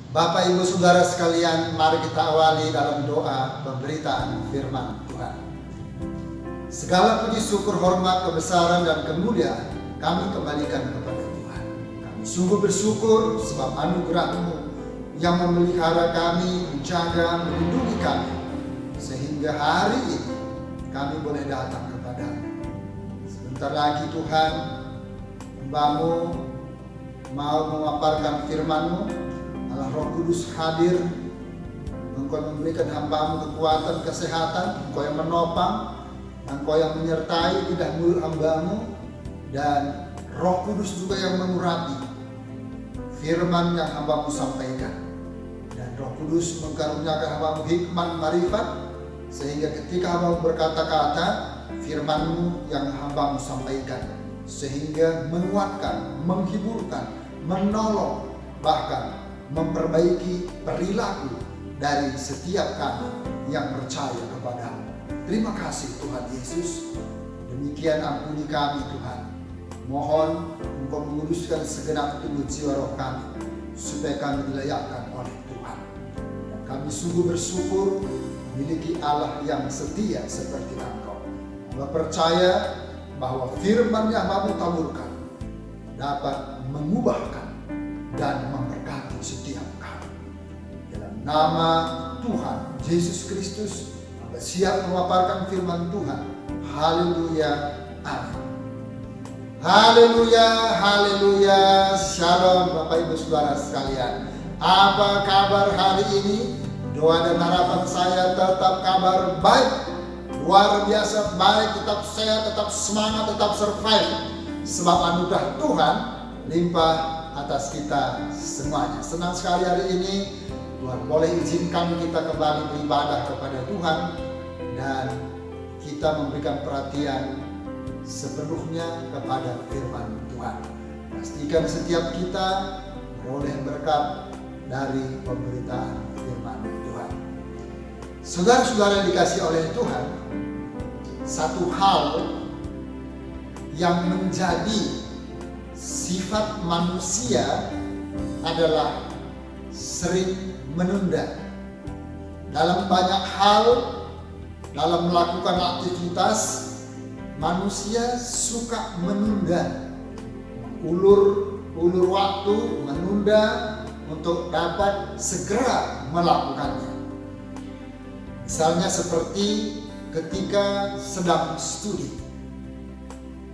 Bapak, Ibu, Saudara sekalian, mari kita awali dalam doa pemberitaan firman Tuhan. Segala puji, syukur, hormat, kebesaran, dan kemuliaan kami kembalikan kepada Tuhan. Kami sungguh bersyukur sebab anugerah-Mu yang memelihara kami, menjaga, melindungi kami, sehingga hari ini kami boleh datang kepada-Mu. Sebentar lagi Tuhan, hamba-Mu mau memaparkan firman-Mu. Allah Roh Kudus hadir, Engkau memberikan hamba-Mu kekuatan, kesehatan, Engkau yang menopang, Engkau yang menyertai lidah mulut hamba-Mu, dan Roh Kudus juga yang mengurapi firman yang hamba-Mu sampaikan. Dan Roh Kudus mengkaruniakan hamba-Mu hikmat, marifat, sehingga ketika hamba-Mu berkata-kata, firman-Mu yang hamba-Mu sampaikan, sehingga menguatkan, menghiburkan, menolong, bahkan memperbaiki perilaku dari setiap kami yang percaya kepada-Mu. Terima kasih Tuhan Yesus. Demikian ampuni kami Tuhan. Mohon Engkau menguduskan segenap tubuh jiwa roh kami, supaya kami dilayakkan oleh Tuhan. Dan kami sungguh bersyukur memiliki Allah yang setia seperti Engkau. Kami percaya bahwa firman yang Hamba-Mu taburkan dapat mengubahkan dan memberkati setiap kami. Dalam nama Tuhan Yesus Kristus, Hamba siap memaparkan firman Tuhan. Haleluya, amin. Haleluya, haleluya. Shalom Bapak Ibu Saudara sekalian. Apa kabar hari ini? Doa dan harapan saya tetap kabar baik, luar biasa baik, tetap sehat, tetap semangat, tetap survive. Sebab anugerah Tuhan limpah atas kita semuanya. Senang sekali hari ini Tuhan boleh izinkan kita kembali beribadah kepada Tuhan, dan kita memberikan perhatian sepenuhnya kepada firman Tuhan. Pastikan setiap kita beroleh berkat dari pemberitaan firman Tuhan. Saudara-saudara yang dikasihi oleh Tuhan, satu hal yang menjadi sifat manusia adalah sering menunda. Dalam banyak hal, dalam melakukan aktivitas, manusia suka menunda, ulur waktu, menunda untuk dapat segera melakukannya. Misalnya seperti ketika sedang studi,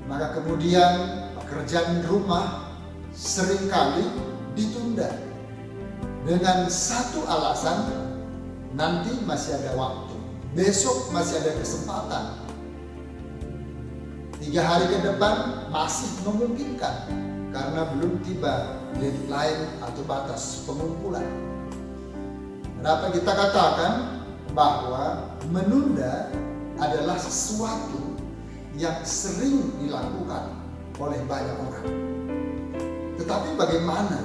maka kemudian pekerjaan rumah seringkali ditunda dengan satu alasan, nanti masih ada waktu, besok masih ada kesempatan, 3 hari ke depan masih memungkinkan, karena belum tiba deadline atau batas pengumpulan. Kenapa kita katakan bahwa menunda adalah sesuatu yang sering dilakukan oleh banyak orang. Tetapi bagaimana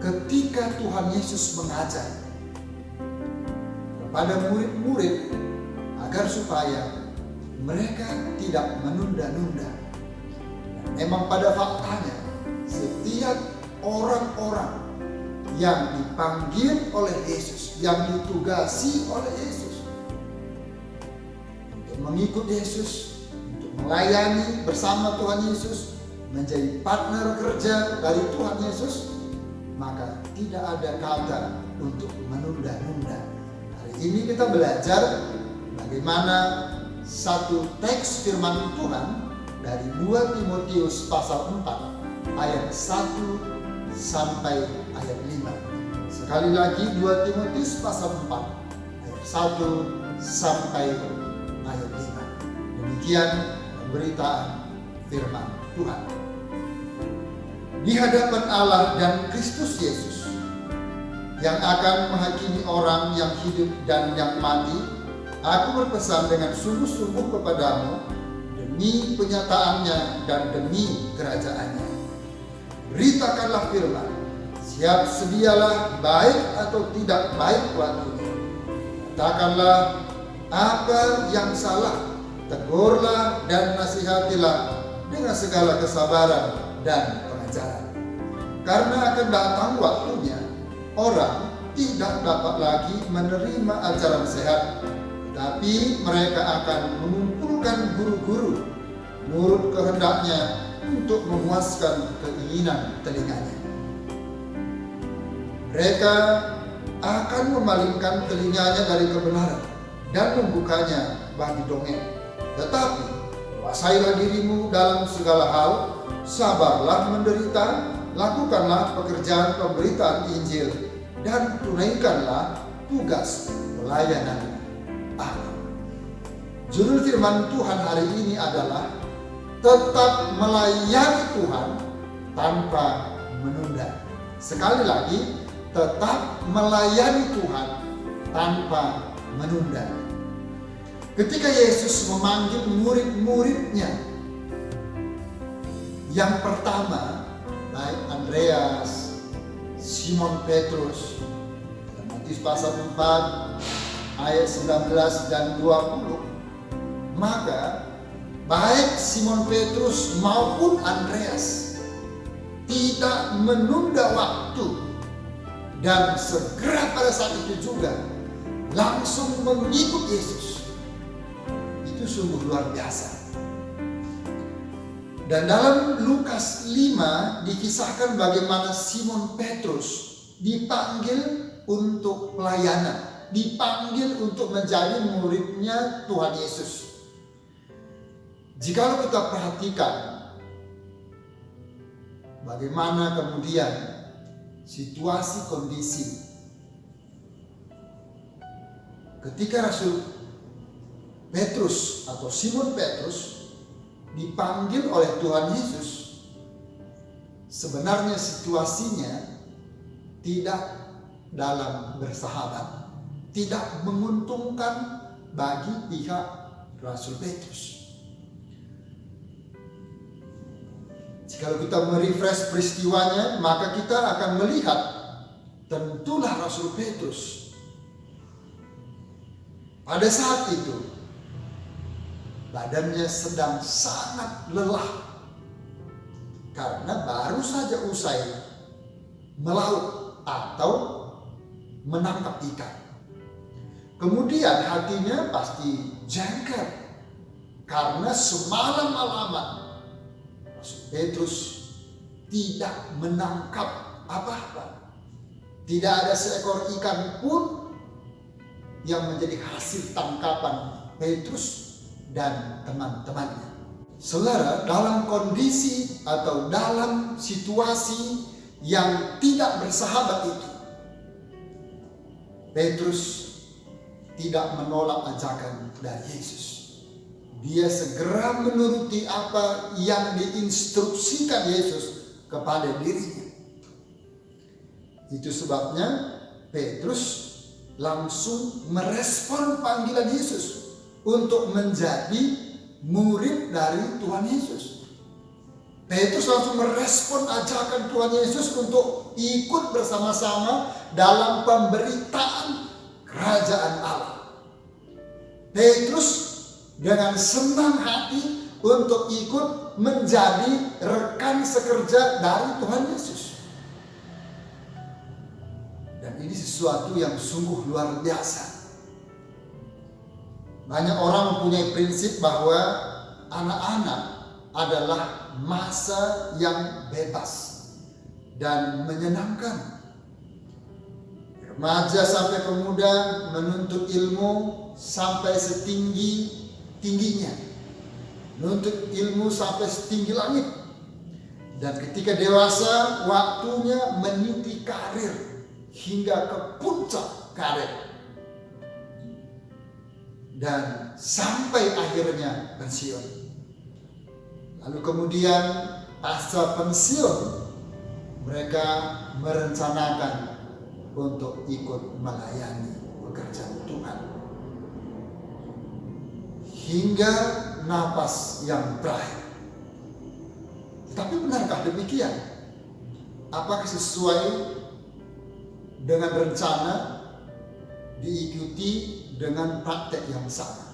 ketika Tuhan Yesus mengajar kepada murid-murid agar supaya mereka tidak menunda-nunda? Memang pada faktanya setiap orang-orang yang dipanggil oleh Yesus, yang ditugasi oleh Yesus untuk mengikut Yesus, melayani bersama Tuhan Yesus, menjadi partner kerja dari Tuhan Yesus, maka tidak ada kata untuk menunda-nunda. Hari ini kita belajar bagaimana satu teks firman Tuhan dari 2 Timotius pasal 4 ayat 1 sampai ayat 5. Sekali lagi 2 Timotius pasal 4 ayat 1 sampai ayat 5. Demikian pemberitaan firman Tuhan. Di hadapan Allah dan Kristus Yesus yang akan menghakimi orang yang hidup dan yang mati, aku berpesan dengan sungguh-sungguh kepadamu demi penyataannya dan demi kerajaannya. Beritakanlah firman, siap sedialah baik atau tidak baik waktunya. Katakanlah apa yang salah, tegurlah dan nasihatilah dengan segala kesabaran dan pengajaran. Karena akan datang waktunya orang tidak dapat lagi menerima ajaran sehat, tapi mereka akan mengumpulkan guru-guru menurut kehendaknya untuk memuaskan keinginan telinganya. Mereka akan memalingkan telinganya dari kebenaran dan membukanya bagi dongeng. Tetapi kuasailah dirimu dalam segala hal, sabarlah menderita, lakukanlah pekerjaan pemberitaan Injil, dan tunaikanlah tugas pelayanan Allah. Judul firman Tuhan hari ini adalah tetap melayani Tuhan tanpa menunda. Sekali lagi, tetap melayani Tuhan tanpa menunda. Ketika Yesus memanggil murid-muridnya, yang pertama, baik Andreas, Simon Petrus, dalam Matius pasal 4 ayat 19 dan 20, maka baik Simon Petrus maupun Andreas tidak menunda waktu dan segera pada saat itu juga langsung mengikut Yesus. Itu sungguh luar biasa. Dan dalam Lukas 5 dikisahkan bagaimana Simon Petrus dipanggil untuk pelayanan, dipanggil untuk menjadi muridnya Tuhan Yesus. Jikalau kita perhatikan bagaimana kemudian situasi kondisi ketika Rasul Petrus atau Simon Petrus dipanggil oleh Tuhan Yesus, sebenarnya situasinya tidak dalam bersahabat, tidak menguntungkan bagi pihak Rasul Petrus. Jika kita merefresh peristiwanya, maka kita akan melihat tentulah Rasul Petrus pada saat itu badannya sedang sangat lelah karena baru saja usai melaut atau menangkap ikan. Kemudian hatinya pasti jengkel karena semalam-malaman Rasul Petrus tidak menangkap apa-apa. Tidak ada seekor ikan pun yang menjadi hasil tangkapan Petrus dan teman-temannya. Saudara, dalam kondisi atau dalam situasi yang tidak bersahabat itu, Petrus tidak menolak ajakan dari Yesus. Dia segera menuruti apa yang diinstruksikan Yesus kepada dirinya. Itu sebabnya Petrus langsung merespon panggilan Yesus untuk menjadi murid dari Tuhan Yesus. Petrus langsung merespon ajakan Tuhan Yesus untuk ikut bersama-sama dalam pemberitaan kerajaan Allah. Petrus dengan senang hati untuk ikut menjadi rekan sekerja dari Tuhan Yesus. Dan ini sesuatu yang sungguh luar biasa. Banyak orang mempunyai prinsip bahwa anak-anak adalah masa yang bebas dan menyenangkan. Remaja sampai pemuda menuntut ilmu sampai setinggi-tingginya. Menuntut ilmu sampai setinggi langit. Dan ketika dewasa, waktunya meniti karir hingga ke puncak karir. Dan sampai akhirnya pensiun. Lalu kemudian pasca pensiun mereka merencanakan untuk ikut melayani pekerjaan Tuhan hingga napas yang terakhir. Tetapi benarkah demikian? Apakah sesuai dengan rencana diikuti dengan praktek yang sama?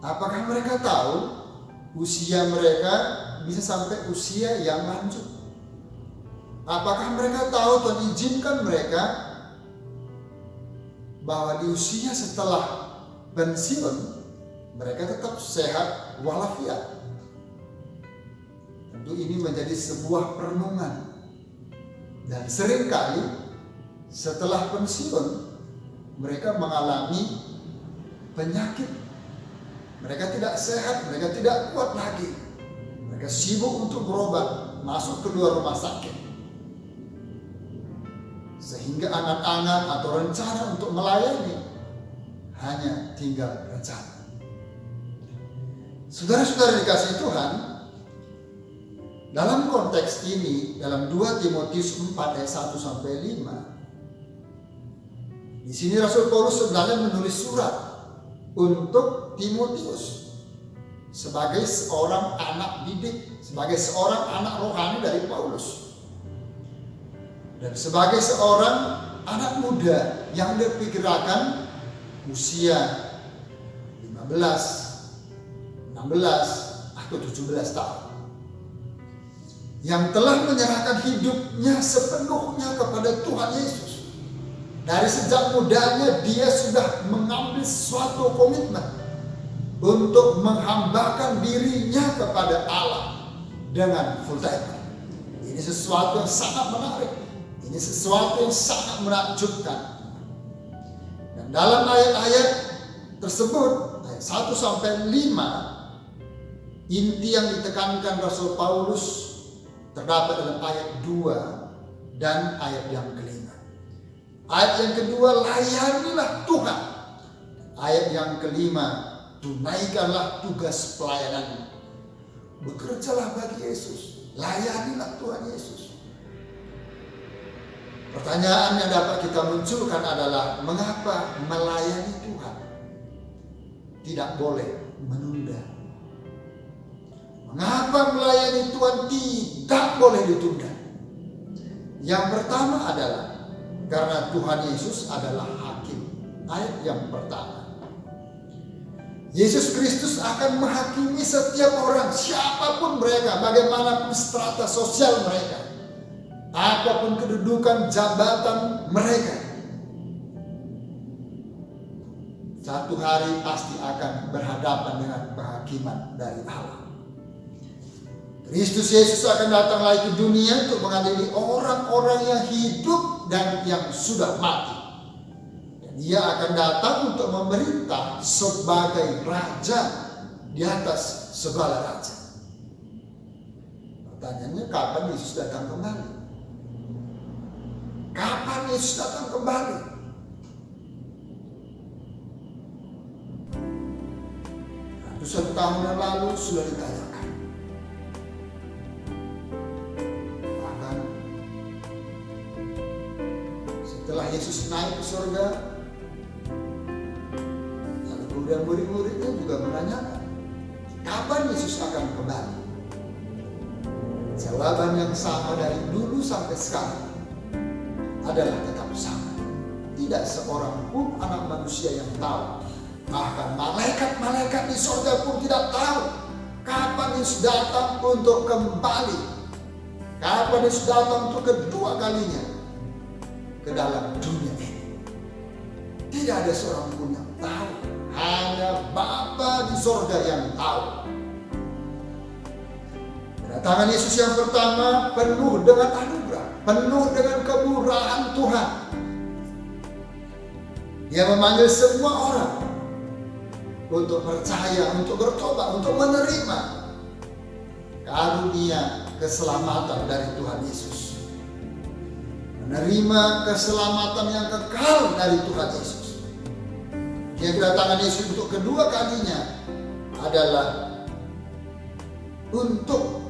Apakah mereka tahu usia mereka bisa sampai usia yang lanjut? Apakah mereka tahu Tuhan izinkan mereka bahwa di usia setelah pensiun mereka tetap sehat walafiat? Tentu ini menjadi sebuah perenungan. Dan seringkali setelah pensiun mereka mengalami penyakit. Mereka tidak sehat, mereka tidak kuat lagi. Mereka sibuk untuk berobat, masuk ke luar rumah sakit. Sehingga angan-angan atau rencana untuk melayani hanya tinggal rencana. Saudara-saudara dikasihi Tuhan, dalam konteks ini, dalam 2 Timotius 4 ayat 1 sampai 5, di sini Rasul Paulus sebenarnya menulis surat untuk Timotius sebagai seorang anak didik, sebagai seorang anak rohani dari Paulus. Dan sebagai seorang anak muda yang diperkirakan usia 15, 16, atau 17 tahun. Yang telah menyerahkan hidupnya sepenuhnya kepada Tuhan Yesus. Dari sejak mudanya dia sudah mengambil suatu komitmen untuk menghambakan dirinya kepada Allah dengan full time. Ini sesuatu yang sangat menarik. Ini sesuatu yang sangat menakjubkan. Dan dalam ayat-ayat tersebut, ayat 1 sampai 5, inti yang ditekankan Rasul Paulus terdapat dalam ayat 2 dan ayat yang kelima. Ayat yang kedua, layanilah Tuhan. Ayat yang kelima, tunaikanlah tugas pelayananmu. Bekerjalah bagi Yesus. Layanilah Tuhan Yesus. Pertanyaan yang dapat kita munculkan adalah, mengapa melayani Tuhan tidak boleh menunda? Mengapa melayani Tuhan tidak boleh ditunda? Yang pertama adalah karena Tuhan Yesus adalah hakim. Ayat yang pertama. Yesus Kristus akan menghakimi setiap orang, siapapun mereka, bagaimanapun strata sosial mereka, apapun kedudukan jabatan mereka. Satu hari pasti akan berhadapan dengan penghakiman dari Allah. Kristus Yesus akan datang lagi ke dunia untuk mengadili orang-orang yang hidup dan yang sudah mati. Dan Dia akan datang untuk memerintah sebagai raja di atas segala raja. Pertanyaannya, kapan Yesus datang kembali? Kapan Yesus datang kembali? Ratusan tahun yang lalu sudah ditanyakan. Bahkan setelah Yesus naik ke surga, lalu kemudian murid-muridnya juga menanyakan, kapan Yesus akan kembali? Jawaban yang sama dari dulu sampai sekarang adalah tetap sama. Tidak seorang pun anak manusia yang tahu. Bahkan malaikat-malaikat di surga pun tidak tahu kapan Yesus datang untuk kembali. Kapan Yesus datang untuk kedua kalinya ke dalam dunia ini. Tidak ada seorang pun yang tahu. Hanya Bapa di surga yang tahu. Kedatangan Yesus yang pertama penuh dengan anugerah, penuh dengan kemurahan Tuhan. Dia memanggil semua orang untuk percaya, untuk bertobat, untuk menerima karunia keselamatan dari Tuhan Yesus. Menerima keselamatan yang kekal dari Tuhan Yesus. Dia kedatangan Yesus untuk kedua kalinya adalah untuk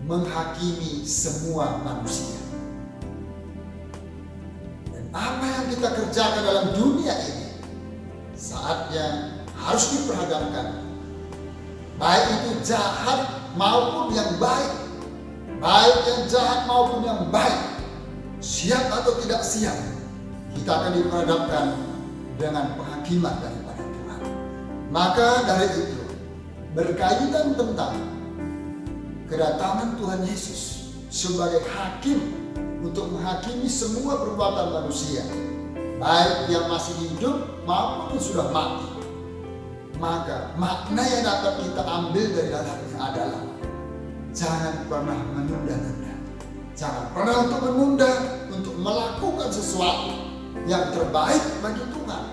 menghakimi semua manusia. Dan apa yang kita kerjakan dalam dunia ini saatnya harus diperhadapkan. Baik itu jahat maupun yang baik. Baik yang jahat maupun yang baik. Siap atau tidak siap, kita akan diperhadapkan dengan penghakiman daripada Tuhan. Maka dari itu, berkaitan tentang kedatangan Tuhan Yesus sebagai hakim untuk menghakimi semua perbuatan manusia, baik yang masih hidup maupun yang sudah mati. Maka makna yang dapat kita ambil dari dalamnya adalah jangan pernah menunda-nunda. Jangan pernah untuk menunda untuk melakukan sesuatu yang terbaik bagi Tuhan.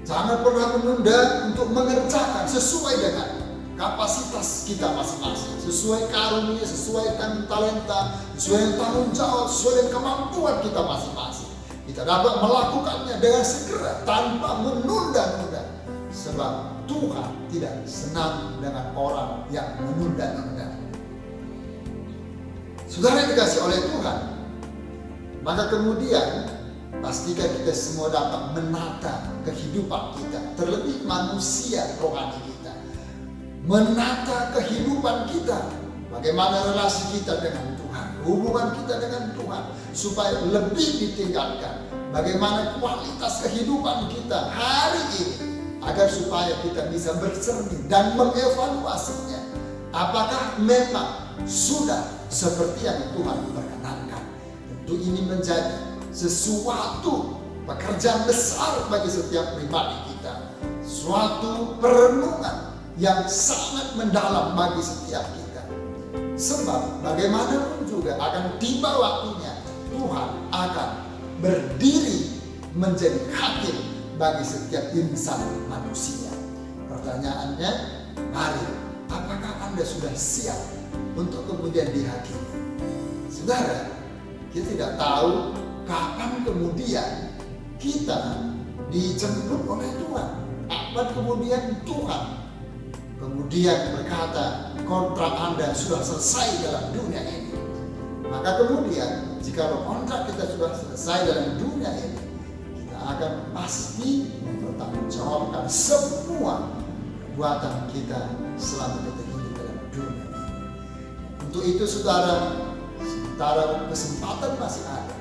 Jangan pernah menunda untuk mengerjakan sesuai dengan kapasitas kita masing-masing, sesuai karunia, sesuai dengan talenta, sesuai dengan tanggung jawab, sesuai dengan kemampuan kita masing-masing. Kita dapat melakukannya dengan segera tanpa menunda-nunda, sebab Tuhan tidak senang dengan orang yang menunda-nunda. Saudara yang dikasihi oleh Tuhan, maka kemudian pastikan kita semua dapat menata kehidupan kita, terlebih manusia rohani kita. Menata kehidupan kita, bagaimana relasi kita dengan Tuhan, hubungan kita dengan Tuhan, supaya lebih ditingkatkan. Bagaimana kualitas kehidupan kita hari ini, agar supaya kita bisa bercermin dan mengevaluasinya. Apakah memang sudah seperti yang Tuhan perkenankan? Tentu ini menjadi sesuatu pekerjaan besar bagi setiap pribadi kita, suatu perenungan yang sangat mendalam bagi setiap kita. Sebab bagaimanapun juga akan tiba waktunya Tuhan akan berdiri menjadi hakim bagi setiap insan manusia. Pertanyaannya, mari, apakah Anda sudah siap untuk kemudian dihakimi? Saudara, kita tidak tahu kapan kemudian kita dijemput oleh Tuhan. Kapan kemudian Tuhan kemudian berkata, kontrak Anda sudah selesai dalam dunia ini. Maka kemudian jika kontrak kita sudah selesai dalam dunia ini, kita akan pasti mempertanggungjawabkan semua perbuatan kita selama kita hidup dalam dunia ini. Untuk itu saudara, sementara kesempatan masih ada,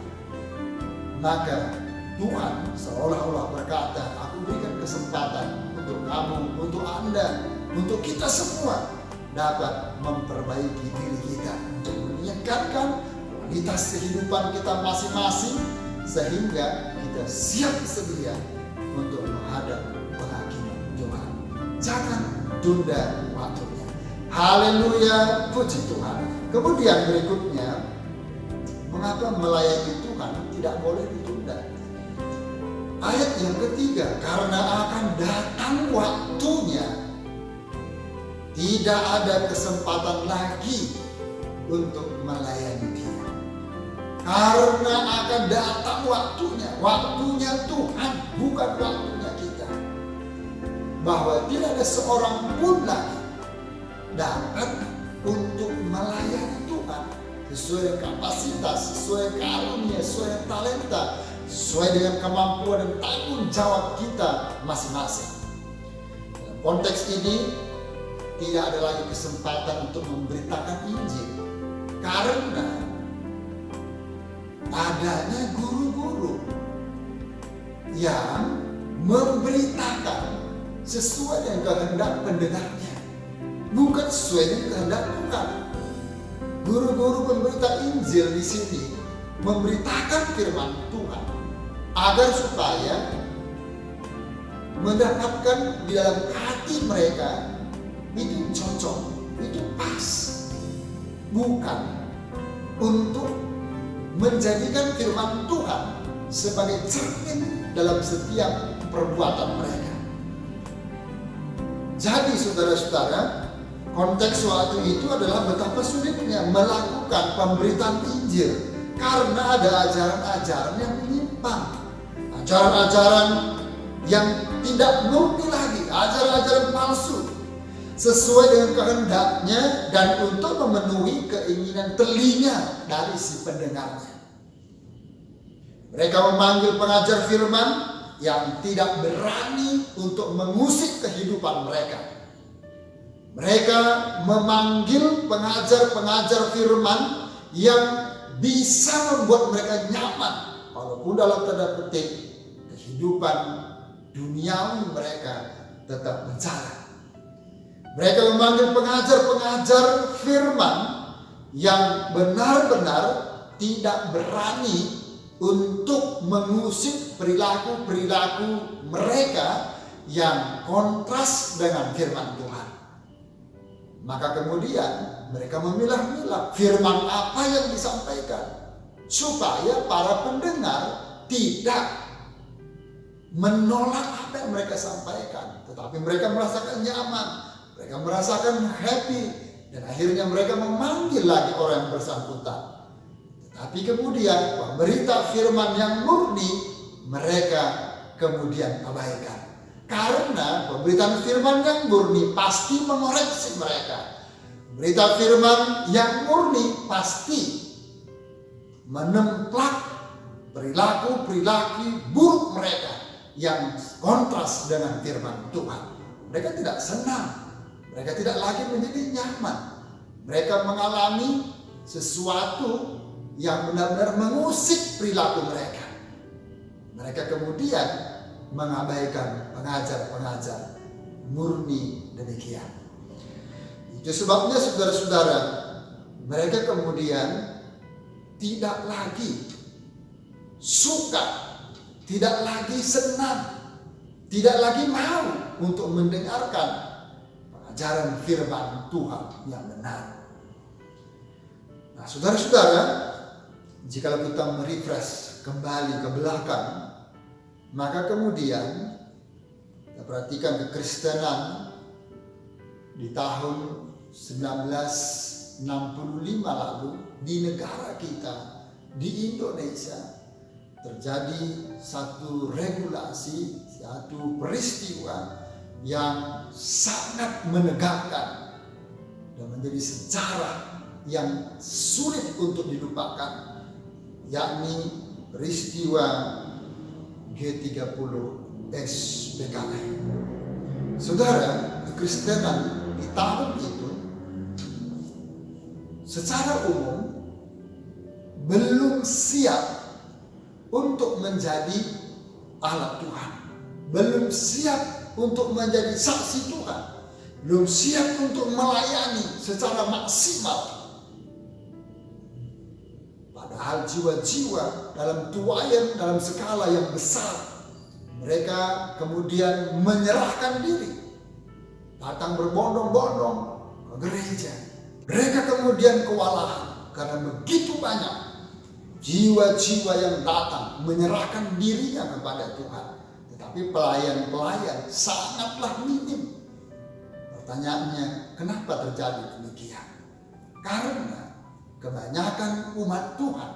maka Tuhan seolah-olah berkata, aku berikan kesempatan untuk kamu, untuk Anda, untuk kita semua dapat memperbaiki diri kita, untuk meningkatkan kualitas kehidupan kita masing-masing, sehingga kita siap sedia untuk menghadap penghakiman Tuhan. Jangan tunda waktunya. Haleluya, puji Tuhan. Kemudian berikutnya, mengapa melayani Tuhan tidak boleh ditunda? Ayat yang ketiga, karena akan datang waktunya, tidak ada kesempatan lagi untuk melayani Dia. Karena akan datang waktunya, waktunya Tuhan, bukan waktunya kita. Bahwa tidak ada seorang pun lagi dapat untuk melayani Tuhan sesuai dengan kapasitas, sesuai karunia, sesuai talenta, sesuai dengan kemampuan dan tanggung jawab kita masing-masing. Dalam konteks ini, tidak ada lagi kesempatan untuk memberitakan Injil karena adanya guru-guru yang memberitakan sesuai dengan kehendak pendengarnya, bukan sesuai dengan kehendak Tuhan. Guru-guru pemberita Injil di sini memberitakan firman Tuhan agar supaya mendapatkan di dalam hati mereka itu cocok, itu pas, bukan untuk menjadikan firman Tuhan sebagai cermin dalam setiap perbuatan mereka. Jadi saudara-saudara, konteks waktu itu adalah betapa sulitnya melakukan pemberitaan Injil karena ada ajaran-ajaran yang menyimpang, ajaran-ajaran yang tidak murni lagi, ajaran-ajaran palsu, sesuai dengan kehendaknya dan untuk memenuhi keinginan telinga dari si pendengarnya. Mereka memanggil pengajar firman yang tidak berani untuk mengusik kehidupan mereka. Mereka memanggil pengajar-pengajar firman yang bisa membuat mereka nyaman, walaupun dalam tanda petik kehidupan duniawi mereka tetap berjalan. Mereka memanggil pengajar-pengajar firman yang benar-benar tidak berani untuk mengusik perilaku-perilaku mereka yang kontras dengan firman Tuhan. Maka kemudian mereka memilah-milah firman apa yang disampaikan, supaya para pendengar tidak menolak apa yang mereka sampaikan, tetapi mereka merasakan nyaman, mereka merasakan happy, dan akhirnya mereka memanggil lagi orang yang bersangkutan. Tetapi kemudian pemberita firman yang murni mereka kemudian abaikan. Karena pemberitaan firman yang murni pasti mengoreksi mereka. Berita firman yang murni pasti menemplak perilaku-perilaku buruk mereka yang kontras dengan firman Tuhan. Mereka tidak senang, mereka tidak lagi menjadi nyaman. Mereka mengalami sesuatu yang benar-benar mengusik perilaku mereka. Mereka kemudian mengabaikan pengajar-pengajar murni demikian. Itu sebabnya saudara-saudara, mereka kemudian tidak lagi suka, tidak lagi senang, tidak lagi mau untuk mendengarkan pengajaran firman Tuhan yang benar. Nah, saudara-saudara, jika kita merefresh kembali ke belakang, maka kemudian kita perhatikan kekristenan di tahun 1965 lalu di negara kita, di Indonesia, terjadi satu regulasi, satu peristiwa yang sangat menegangkan dan menjadi sejarah yang sulit untuk dilupakan, yakni peristiwa G30 SPKI. Saudara, kekristenan di tahun itu secara umum belum siap untuk menjadi alat Tuhan, belum siap untuk menjadi saksi Tuhan, belum siap untuk melayani secara maksimal. Padahal jiwa-jiwa dalam tuayan, dalam skala yang besar, mereka kemudian menyerahkan diri, datang berbondong-bondong ke gereja. Mereka kemudian kewalahan karena begitu banyak jiwa-jiwa yang datang menyerahkan dirinya kepada Tuhan. Tetapi pelayan-pelayan sangatlah minim. Pertanyaannya, kenapa terjadi demikian? Karena kebanyakan umat Tuhan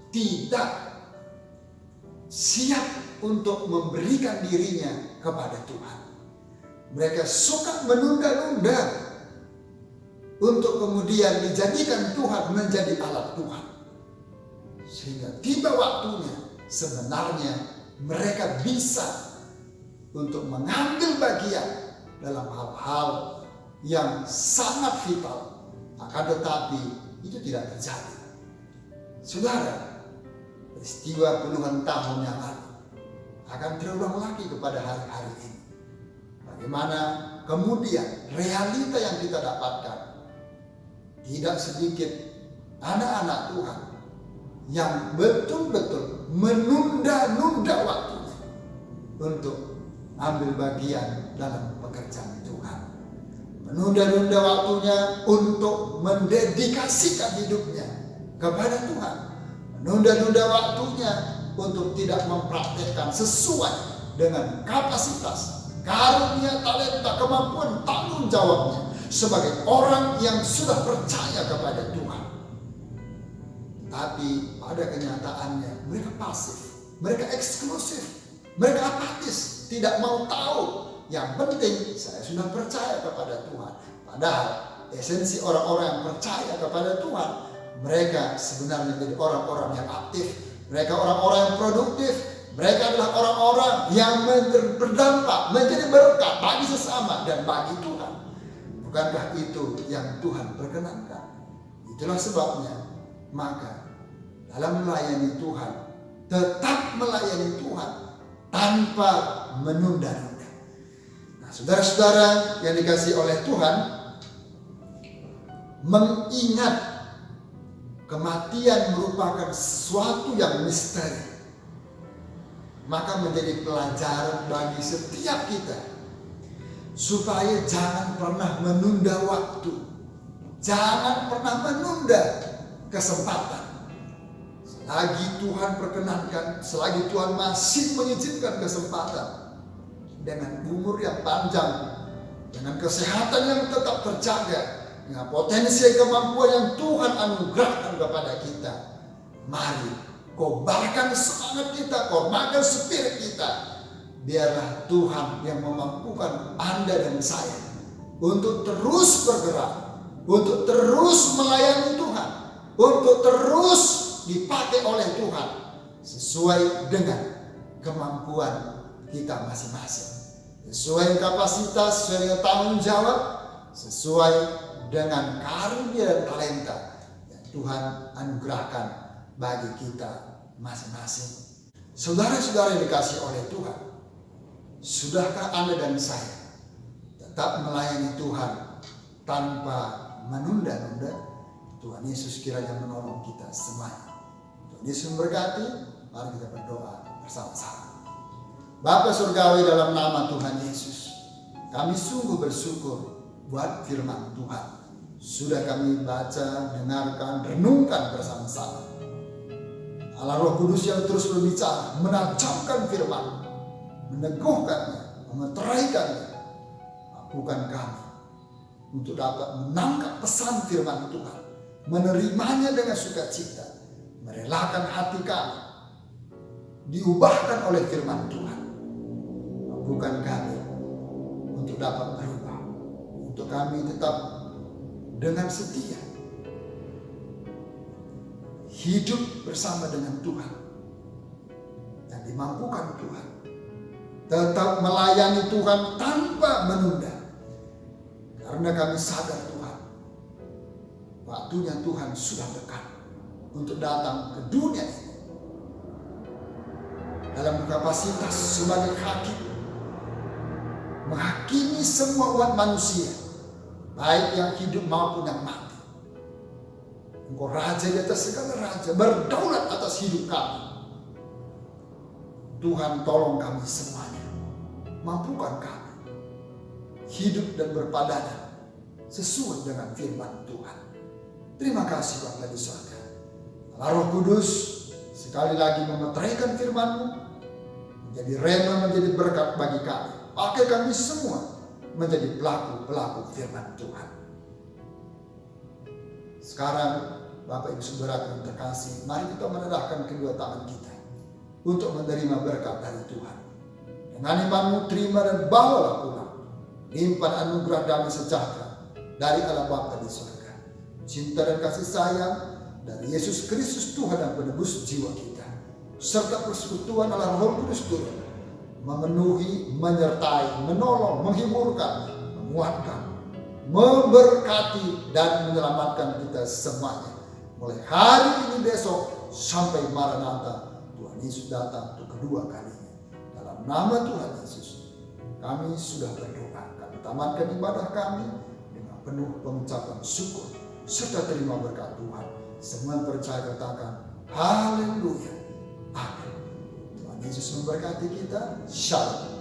tidak siap untuk memberikan dirinya kepada Tuhan. Mereka suka menunda-nunda untuk kemudian dijadikan Tuhan menjadi alat Tuhan. Sehingga tiba waktunya sebenarnya mereka bisa untuk mengambil bagian dalam hal-hal yang sangat vital. Akan tetapi itu tidak terjadi. Saudara, peristiwa puluhan tahun yang lalu akan terulang lagi kepada hari-hari ini. Bagaimana kemudian realita yang kita dapatkan, tidak sedikit anak-anak Tuhan yang betul-betul menunda-nunda waktunya untuk ambil bagian dalam pekerjaan Tuhan. Menunda-nunda waktunya untuk mendedikasikan hidupnya kepada Tuhan. Menunda-nunda waktunya untuk tidak mempraktekkan sesuai dengan kapasitas, karunia, talenta, kemampuan, tanggung jawabnya sebagai orang yang sudah percaya kepada Tuhan. Tapi pada kenyataannya mereka pasif, mereka eksklusif, mereka apatis, tidak mau tahu. Yang penting saya sudah percaya kepada Tuhan. Padahal esensi orang-orang yang percaya kepada Tuhan, mereka sebenarnya menjadi orang-orang yang aktif. Mereka orang-orang yang produktif. Mereka adalah orang-orang yang berdampak, menjadi berkat bagi sesama dan bagi Tuhan. Bukankah itu yang Tuhan perkenankan? Itulah sebabnya, maka dalam melayani Tuhan, tetap melayani Tuhan tanpa menunda-nunda. Saudara-saudara yang dikasihi oleh Tuhan, mengingat kematian merupakan sesuatu yang misteri. Maka menjadi pelajaran bagi setiap kita supaya jangan pernah menunda waktu, jangan pernah menunda kesempatan. Selagi Tuhan perkenankan, selagi Tuhan masih mengizinkan kesempatan, dengan umur yang panjang, dengan kesehatan yang tetap terjaga, dengan potensi kemampuan yang Tuhan anugerahkan kepada kita, mari kobarkan semangat kita, kobarkan spirit kita. Biarlah Tuhan yang memampukan Anda dan saya untuk terus bergerak, untuk terus melayani Tuhan, untuk terus dipakai oleh Tuhan sesuai dengan kemampuan kita masing-masing, sesuai kapasitas, sesuai dengan tanggung jawab, sesuai dengan karunia dan talenta yang Tuhan anugerahkan bagi kita masing-masing. Saudara-saudara yang dikasihi oleh Tuhan, sudahkah Anda dan saya tetap melayani Tuhan tanpa menunda-nunda? Tuhan Yesus kiranya menolong kita semuanya. Tuhan Yesus memberkati. Mari kita berdoa bersama-sama. Bapa Surgawi, dalam nama Tuhan Yesus, kami sungguh bersyukur buat firman Tuhan. Sudah kami baca, dengarkan, renungkan bersama-sama. Allah Roh Kudus yang terus berbicara, menajamkan firman, meneguhkannya, memeteraikannya. Mampukan kami untuk dapat menangkap pesan firman Tuhan, menerimanya dengan sukacita, merelakan hati kami diubahkan oleh firman Tuhan. Mampukan kami untuk dapat berubah, untuk kami tetap dengan setia hidup bersama dengan Tuhan, dan dimampukan Tuhan tetap melayani Tuhan tanpa menunda, karena kami sadar Tuhan, waktunya Tuhan sudah dekat untuk datang ke dunia ini dalam kapasitas sebagai hakim, menghakimi semua umat manusia, baik yang hidup maupun yang mati. Engkau raja di atas segala raja, berdaulat atas hidup kami. Tuhan, tolong kami semuanya, mampukan kami hidup dan berpadanan sesuai dengan firman Tuhan. Terima kasih Bapa di surga. Allah Roh Kudus sekali lagi memeteraikan firman-Mu, menjadi rema, menjadi berkat bagi kami. Pakai kami semua menjadi pelaku-pelaku firman Tuhan. Sekarang Bapak Ibu Saudara yang terkasih, mari kita menenangkan kedua tangan kita untuk menerima berkat dari Tuhan. Dengan iman-Mu terima dan bawalah pulang limpahan anugerah damai sejahtera dari Allah Bapa di surga, cinta dan kasih sayang dari Yesus Kristus Tuhan dan penebus jiwa kita, serta persekutuan Allah Roh Kudus turun memenuhi, menyertai, menolong, menghiburkan, menguatkan, memberkati dan menyelamatkan kita semuanya. Mulai hari ini, besok, sampai Maranatha, Tuhan Yesus datang untuk kedua kalinya. Dalam nama Tuhan Yesus, kami sudah berdoa. Kami tamatkan ibadah kami dengan penuh pengucapan syukur serta terima berkat Tuhan. Semua percaya katakan, haleluya, amin. Tuhan Yesus memberkati kita. Shalom.